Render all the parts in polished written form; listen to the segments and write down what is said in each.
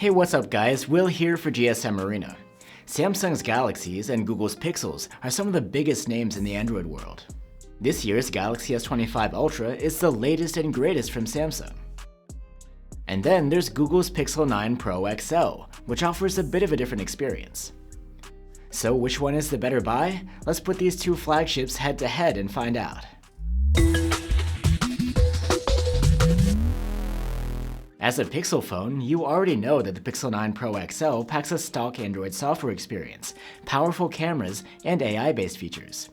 Hey, what's up guys, Will here for GSM Arena. Samsung's Galaxies and Google's Pixels are some of the biggest names in the Android world. This year's Galaxy S25 Ultra is the latest and greatest from Samsung. And then there's Google's Pixel 9 Pro XL, which offers a bit of a different experience. So which one is the better buy? Let's put these two flagships head to head and find out. As a Pixel phone, you already know that the Pixel 9 Pro XL packs a stock Android software experience, powerful cameras, and AI-based features.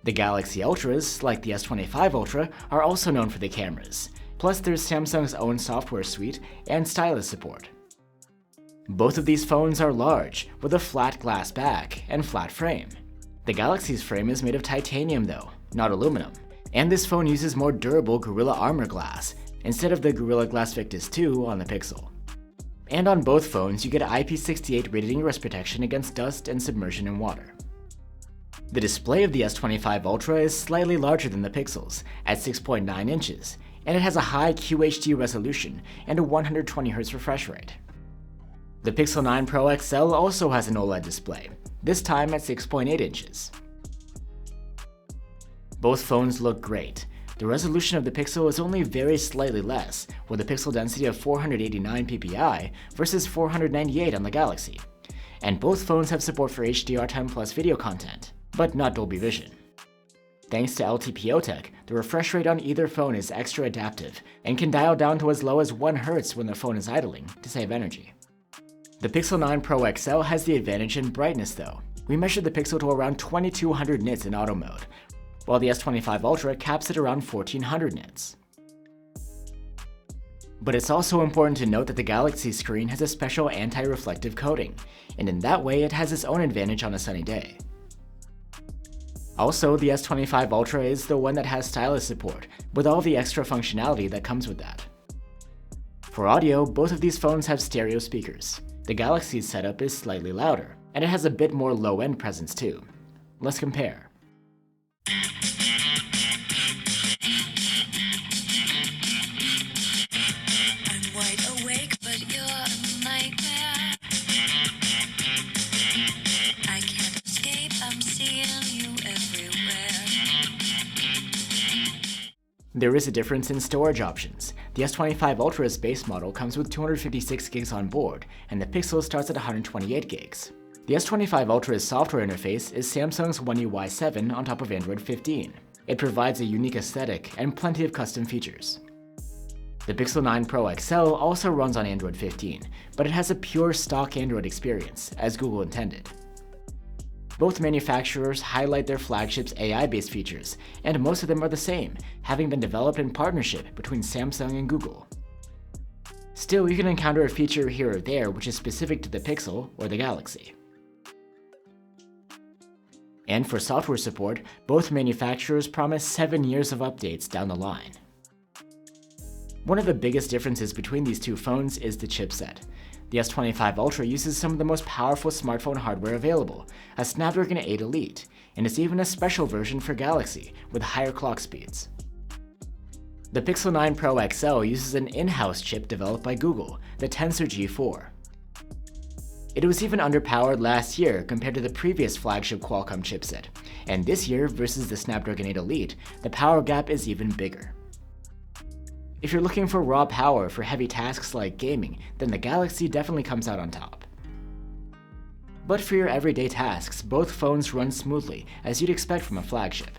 The Galaxy Ultras, like the S25 Ultra, are also known for the cameras. Plus, there's Samsung's own software suite and stylus support. Both of these phones are large, with a flat glass back and flat frame. The Galaxy's frame is made of titanium though, not aluminum, and this phone uses more durable Gorilla Armor glass, instead of the Gorilla Glass Victus 2 on the Pixel. And on both phones, you get IP68 rated ingress protection against dust and submersion in water. The display of the S25 Ultra is slightly larger than the Pixel's, at 6.9 inches, and it has a high QHD resolution and a 120Hz refresh rate. The Pixel 9 Pro XL also has an OLED display, this time at 6.8 inches. Both phones look great. The resolution of the Pixel is only very slightly less, with a pixel density of 489 ppi versus 498 on the Galaxy. And both phones have support for HDR10+ video content, but not Dolby Vision. Thanks to LTPO tech, the refresh rate on either phone is extra adaptive and can dial down to as low as 1 Hz when the phone is idling to save energy. The Pixel 9 Pro XL has the advantage in brightness though. We measured the Pixel to around 2200 nits in auto mode, while the S25 Ultra caps at around 1400 nits. But it's also important to note that the Galaxy screen has a special anti-reflective coating, and in that way it has its own advantage on a sunny day. Also, the S25 Ultra is the one that has stylus support, with all the extra functionality that comes with that. For audio, both of these phones have stereo speakers. The Galaxy's setup is slightly louder, and it has a bit more low-end presence too. Let's compare. There is a difference in storage options. The S25 Ultra's base model comes with 256 gigs on board, and the Pixel starts at 128 gigs. The S25 Ultra's software interface is Samsung's One UI 7 on top of Android 15. It provides a unique aesthetic and plenty of custom features. The Pixel 9 Pro XL also runs on Android 15, but it has a pure stock Android experience, as Google intended. Both manufacturers highlight their flagship's AI-based features, and most of them are the same, having been developed in partnership between Samsung and Google. Still, you can encounter a feature here or there which is specific to the Pixel or the Galaxy. And for software support, both manufacturers promise 7 years of updates down the line. One of the biggest differences between these two phones is the chipset. The S25 Ultra uses some of the most powerful smartphone hardware available, a Snapdragon 8 Elite, and it's even a special version for Galaxy with higher clock speeds. The Pixel 9 Pro XL uses an in-house chip developed by Google, the Tensor G4. It was even underpowered last year compared to the previous flagship Qualcomm chipset, and this year versus the Snapdragon 8 Elite, the power gap is even bigger. If you're looking for raw power for heavy tasks like gaming, then the Galaxy definitely comes out on top. But for your everyday tasks, both phones run smoothly, as you'd expect from a flagship.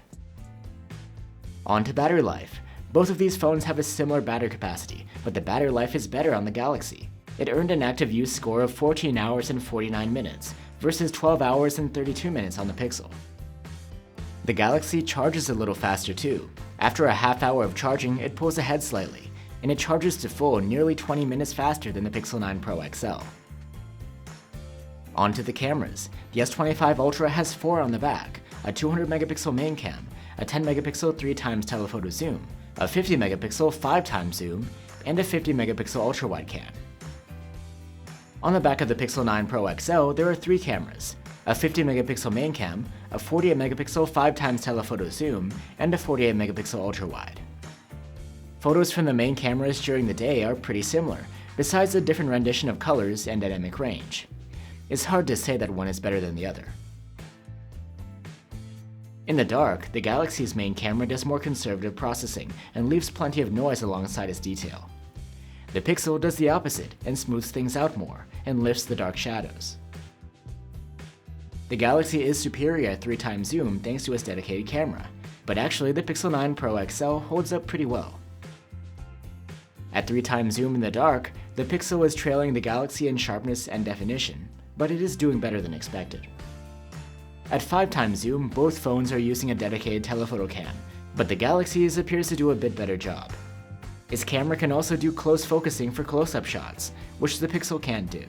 On to battery life. Both of these phones have a similar battery capacity, but the battery life is better on the Galaxy. It earned an active use score of 14 hours and 49 minutes, versus 12 hours and 32 minutes on the Pixel. The Galaxy charges a little faster too. After a half hour of charging, it pulls ahead slightly, and it charges to full nearly 20 minutes faster than the Pixel 9 Pro XL. On to the cameras. The S25 Ultra has 4 on the back, a 200 megapixel main cam, a 10 megapixel 3x telephoto zoom, a 50 megapixel 5x zoom, and a 50 megapixel ultra-wide cam. On the back of the Pixel 9 Pro XL, there are 3 cameras, a 50 megapixel main cam, a 48 megapixel 5x telephoto zoom, and a 48 megapixel ultra-wide. Photos from the main cameras during the day are pretty similar, besides a different rendition of colors and dynamic range. It's hard to say that one is better than the other. In the dark, the Galaxy's main camera does more conservative processing and leaves plenty of noise alongside its detail. The Pixel does the opposite and smooths things out more and lifts the dark shadows. The Galaxy is superior at 3x zoom thanks to its dedicated camera, but actually the Pixel 9 Pro XL holds up pretty well. At 3x zoom in the dark, the Pixel is trailing the Galaxy in sharpness and definition, but it is doing better than expected. At 5x zoom, both phones are using a dedicated telephoto cam, but the Galaxy's appears to do a bit better job. Its camera can also do close focusing for close-up shots, which the Pixel can't do.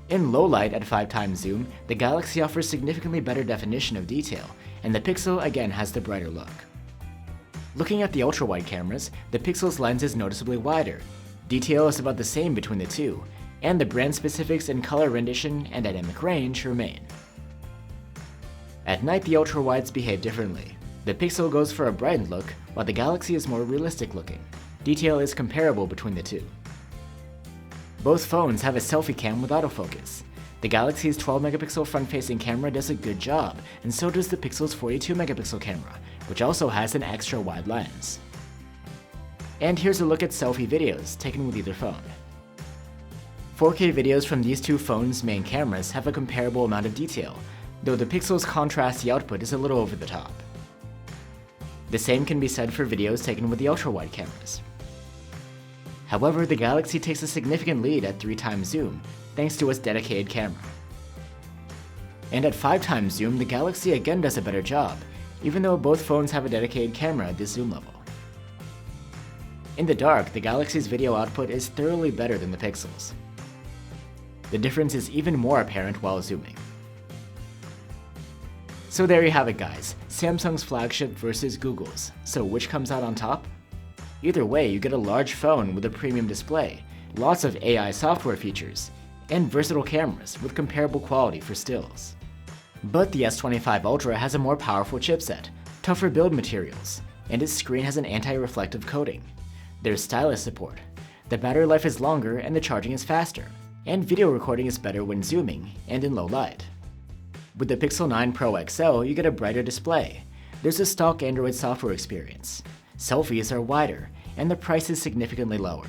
In low light at 5x zoom, the Galaxy offers significantly better definition of detail, and the Pixel again has the brighter look. Looking at the ultra-wide cameras, the Pixel's lens is noticeably wider, detail is about the same between the two, and the brand specifics in color rendition and dynamic range remain. At night, the ultra-wides behave differently. The Pixel goes for a brightened look, while the Galaxy is more realistic looking. Detail is comparable between the two. Both phones have a selfie cam with autofocus. The Galaxy's 12-megapixel front-facing camera does a good job, and so does the Pixel's 42-megapixel camera, which also has an extra wide lens. And here's a look at selfie videos taken with either phone. 4K videos from these two phones' main cameras have a comparable amount of detail, though the Pixel's contrasty output is a little over the top. The same can be said for videos taken with the ultra-wide cameras. However, the Galaxy takes a significant lead at 3x zoom, thanks to its dedicated camera. And at 5x zoom, the Galaxy again does a better job, even though both phones have a dedicated camera at this zoom level. In the dark, the Galaxy's video output is thoroughly better than the Pixel's. The difference is even more apparent while zooming. So there you have it, guys, Samsung's flagship versus Google's. So which comes out on top? Either way, you get a large phone with a premium display, lots of AI software features, and versatile cameras with comparable quality for stills. But the S25 Ultra has a more powerful chipset, tougher build materials, and its screen has an anti-reflective coating. There's stylus support, the battery life is longer and the charging is faster, and video recording is better when zooming and in low light. With the Pixel 9 Pro XL, you get a brighter display. There's a stock Android software experience. Selfies are wider, and the price is significantly lower.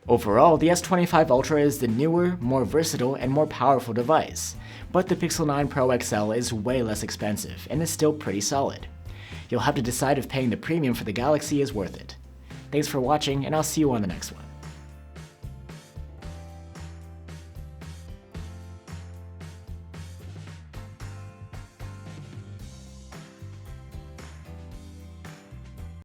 Overall, the S25 Ultra is the newer, more versatile, and more powerful device, but the Pixel 9 Pro XL is way less expensive and is still pretty solid. You'll have to decide if paying the premium for the Galaxy is worth it. Thanks for watching, and I'll see you on the next one.